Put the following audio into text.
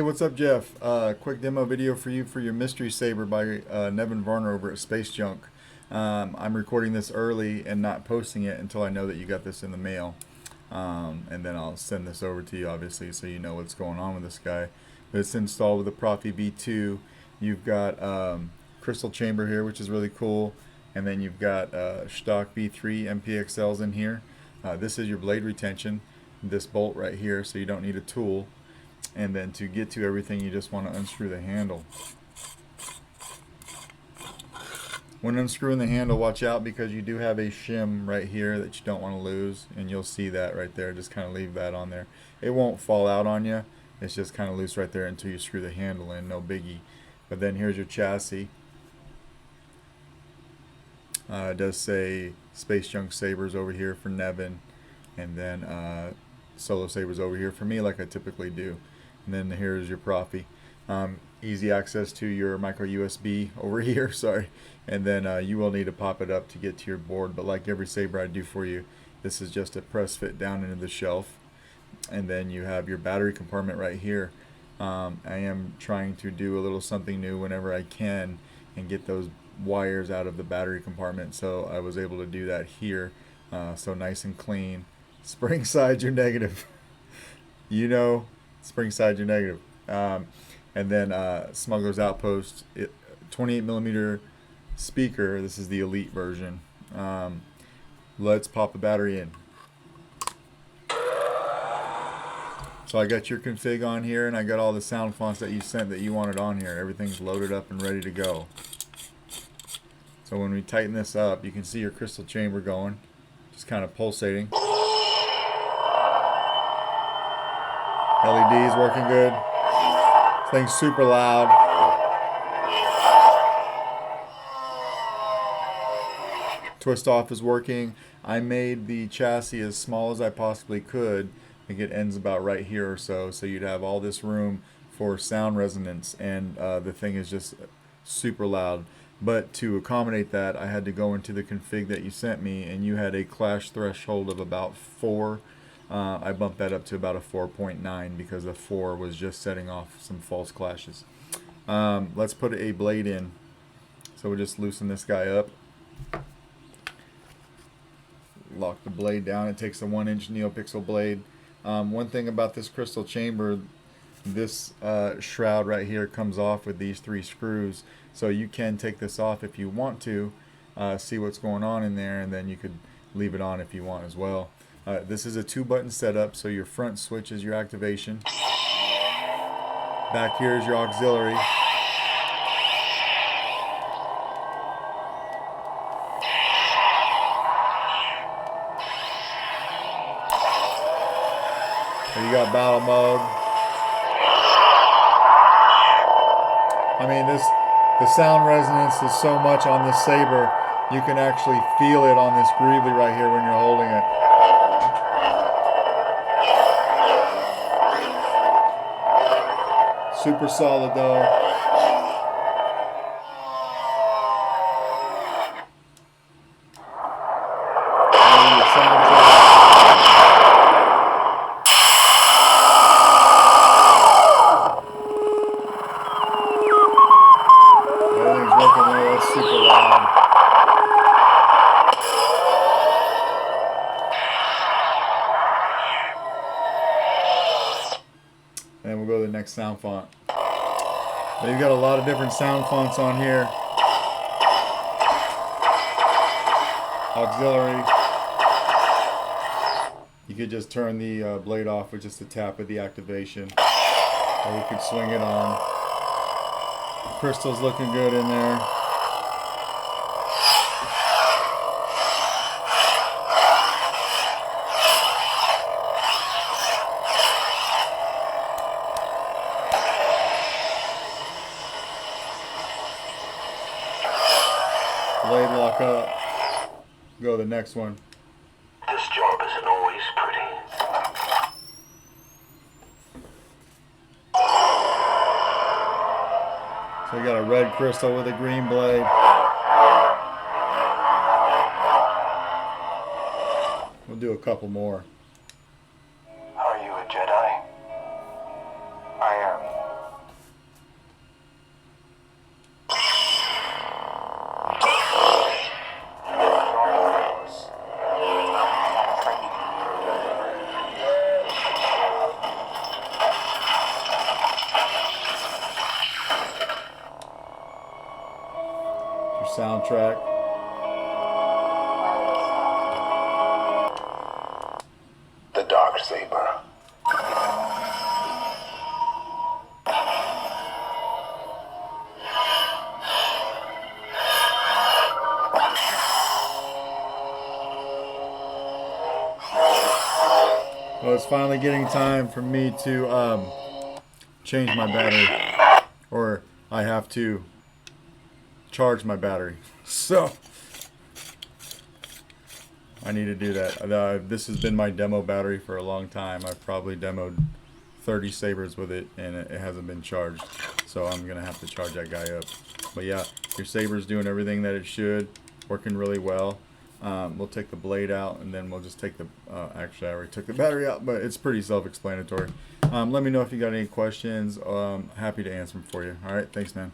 what's up, Jeff? Quick demo video for you for your mystery saber by Nevin Varner over at Space Junk. I'm recording this early and not posting it until I know that you got this in the mail. And then I'll send this over to you, obviously, so you know what's going on with this guy. But it's installed with the Proffie V2. You've got crystal chamber here, which is really cool. And then you've got stock V3 MPXLs in here. This is your blade retention, this bolt right here, so you don't need a tool. And then to get to everything, you just want to unscrew the handle. When unscrewing the handle, watch out because you do have a shim right here that you don't want to lose, and you'll see that right there. Just kind of leave that on there. It won't fall out on you. It's just kind of loose right there until you screw the handle in, no biggie. But then here's your chassis. It does say Space Junk Sabers over here for Nevin, and then Solo Sabers over here for me, like I typically do. And then here's your Proffie. Easy access to your micro USB over here, sorry. And then you will need to pop it up to get to your board, but like every saber I do for you, this is just a press fit down into the shelf. And then you have your battery compartment right here. I am trying to do a little something new whenever I can and get those wires out of the battery compartment, so I was able to do that here. So nice and clean. Spring side, you're negative. You know, spring side, you're negative. And then Smugglers Outpost 28mm speaker. This is the Elite version. Let's pop the battery in. So I got your config on here, and I got all the sound fonts that you sent that you wanted on here. Everything's loaded up and ready to go. So when we tighten this up, you can see your crystal chamber going, just kind of pulsating. LEDs working good. This thing's super loud. Twist off is working. I made the chassis as small as I possibly could. I think it ends about right here or so, so you'd have all this room for sound resonance, and the thing is just super loud. But to accommodate that, I had to go into the config that you sent me, and you had a clash threshold of about 4. I bumped that up to about a 4.9 because the 4 was just setting off some false clashes. Let's put a blade in. So we'll just loosen this guy up. Lock the blade down. It takes a 1-inch NeoPixel blade. One thing about this crystal chamber, this shroud right here comes off with these 3 screws, so you can take this off if you want to, see what's going on in there, and then you could leave it on if you want as well. This is a 2-button setup, so your front switch is your activation. Back here is your auxiliary. You got battle mode. I mean, the sound resonance is so much on this saber, you can actually feel it on this greavy right here when you're holding it. Super solid though. Super loud. And we'll go to the next sound font. Now you've got a lot of different sound fonts on here. Auxiliary. You could just turn the blade off with just a tap of the activation, or we could swing it on. The crystal's looking good in there. Blade lock up. Go to the next one. This job isn't always pretty. So we got a red crystal with a green blade. We'll do a couple more. Are you a Jedi? I am. track. The Dark Saber. Well, it's finally getting time for me to change my battery, or I have to charge my battery. So I need to do that. This has been my demo battery for a long time. I've probably demoed 30 Sabers with it, and it hasn't been charged. So I'm gonna have to charge that guy up. But yeah, your Saber's doing everything that it should, working really well. We'll take the blade out, and then we'll just take the, actually I already took the battery out, but it's pretty self-explanatory. Let me know if you got any questions. Happy to answer them for you. All right, thanks, man.